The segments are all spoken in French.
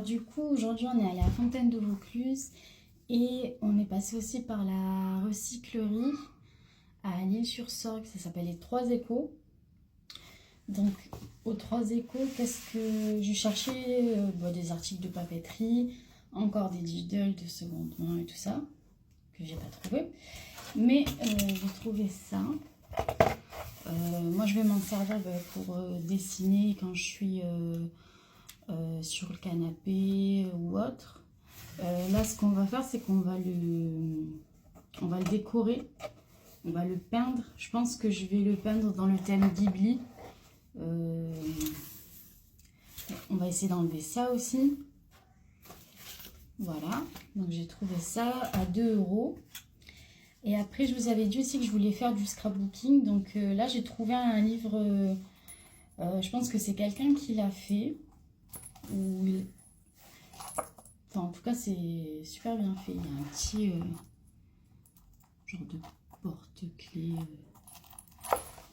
Alors du coup, aujourd'hui on est allé à Fontaine de Vaucluse et on est passé aussi par la recyclerie à l'Île-sur-Sorgue, ça s'appelle les Trois Échos. Donc aux Trois Échos, qu'est-ce que je cherchais des articles de papeterie, encore des digitales de seconde main et tout ça, que j'ai pas trouvé. Mais j'ai trouvé ça. Moi je vais m'en servir pour dessiner quand je suis sur le canapé ou autre. Là ce qu'on va faire c'est qu'on va le décorer, on va le peindre. Je pense que je vais le peindre dans le thème Ghibli. On va essayer d'enlever ça aussi. Voilà, donc j'ai trouvé ça à 2 €. Et après, je vous avais dit aussi que je voulais faire du scrapbooking. Donc là, j'ai trouvé un livre, je pense que c'est quelqu'un qui l'a fait. Enfin, en tout cas, c'est super bien fait. Il y a un petit genre de porte-clés.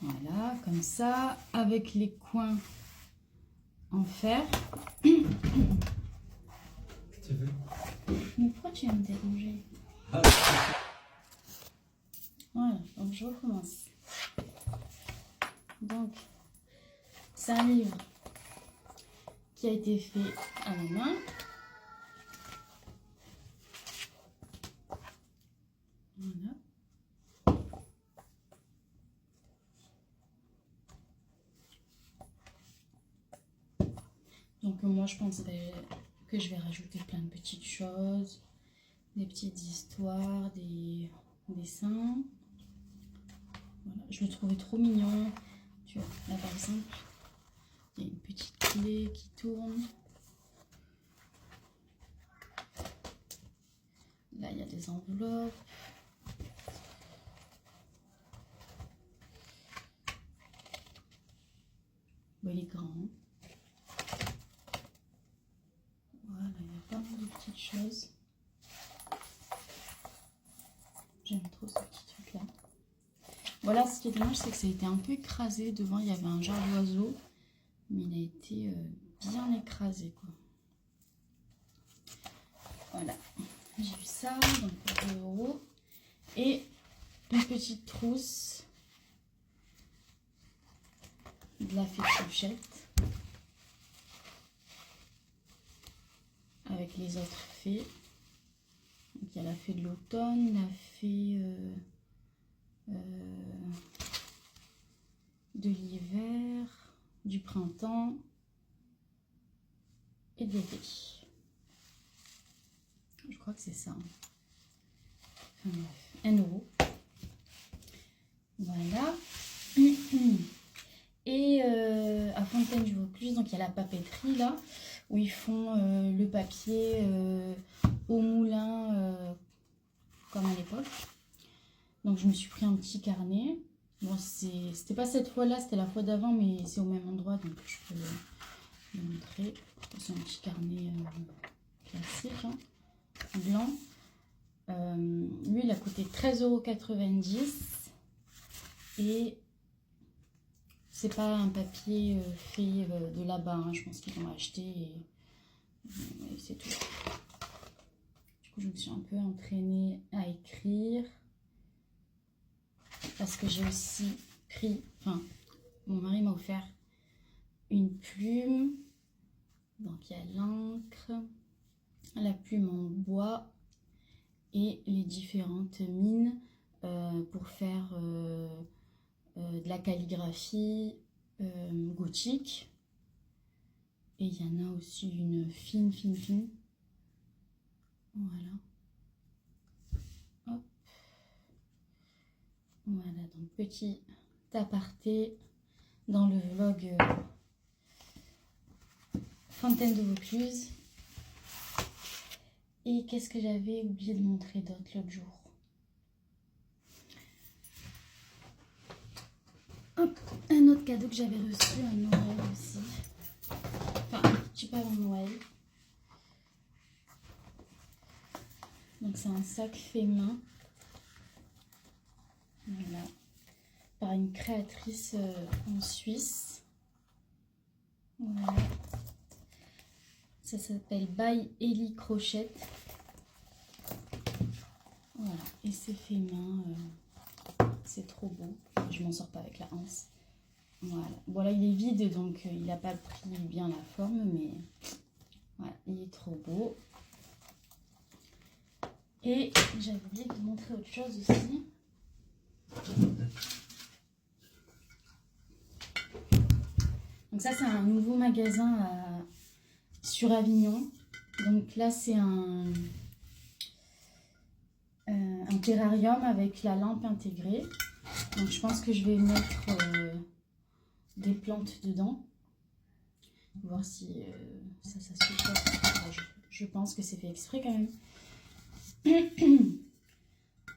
Voilà, comme ça, avec les coins en fer. Mais pourquoi tu viens me déranger? Voilà, donc je recommence. Donc, c'est un livre qui a été fait à la main. Voilà. Donc moi je pense que je vais rajouter plein de petites choses, des petites histoires, des dessins. Voilà, je le trouvais trop mignon. Tu vois, là par exemple, il y a une petite clé qui tourne. Là il y a des enveloppes. Bon, il est grand. Voilà, il y a pas mal de petites choses. J'aime trop ce petit truc là. Voilà, ce qui est dommage, c'est que ça a été un peu écrasé. Devant, il y avait un genre d'oiseau, mais il a été bien écrasé, quoi. Voilà, j'ai eu ça, donc pour 2 €. Et une petite trousse de la fée Clochette avec les autres fées. Donc, il y a la fée de l'automne, la fée de l'hiver, du printemps et de l'été. Je crois que c'est ça. Enfin, bref, 1 €. Voilà. Et à Fontaine du Vaucluse, donc il y a la papeterie là, où ils font le papier au moulin comme à l'époque. Donc je me suis pris un petit carnet. Bon, c'était pas cette fois-là, c'était la fois d'avant, mais c'est au même endroit, donc je peux le montrer. C'est un petit carnet classique, hein, blanc. Lui, il a coûté 13,90 € et c'est pas un papier fait de là-bas, hein. Je pense qu'ils l'ont acheté et c'est tout. Du coup, je me suis un peu entraînée à écrire parce que j'ai aussi pris, enfin, mon mari m'a offert une plume. Donc, il y a l'encre, la plume en bois et les différentes mines pour faire de la calligraphie gothique. Et il y en a aussi une fine. Voilà. Hop. Voilà, donc petit aparté dans le vlog Fontaine de Vaucluse. Et qu'est-ce que j'avais oublié de montrer d'autre l'autre jour? Hop, un autre cadeau que j'avais reçu à Noël aussi. Enfin, un petit peu avant Noël. Donc c'est un sac fait main. Voilà. Par une créatrice en Suisse. Voilà. Ça s'appelle By Ellie Crochet. Voilà, et c'est fait main. C'est trop beau. Je m'en sors pas avec la hanse. Voilà. Bon là il est vide donc il n'a pas pris bien la forme, mais voilà, il est trop beau. Et j'avais oublié de vous montrer autre chose aussi. Donc ça c'est un nouveau magasin sur Avignon. Donc là c'est un terrarium avec la lampe intégrée. Donc je pense que je vais mettre des plantes dedans. Voir si ça supporte. Je pense que c'est fait exprès quand même.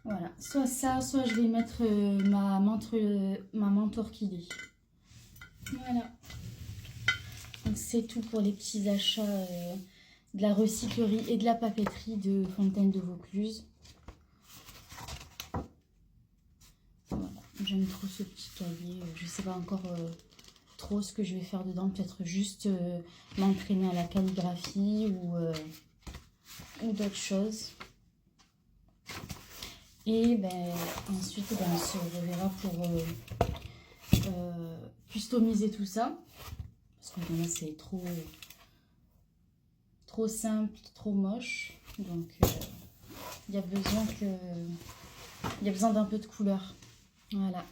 Voilà, soit ça, soit je vais mettre ma menthe orchidée. Voilà. Donc c'est tout pour les petits achats de la recyclerie et de la papeterie de Fontaine de Vaucluse. Voilà, j'aime trop ce petit cahier. Je sais pas encore trop ce que je vais faire dedans. Peut-être juste m'entraîner à la calligraphie ou d'autres choses. Et ben, ensuite, ben, on se reverra pour customiser tout ça. Parce que là, c'est trop simple, trop moche. Donc, il y a besoin d'un peu de couleur. Voilà.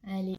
Allez.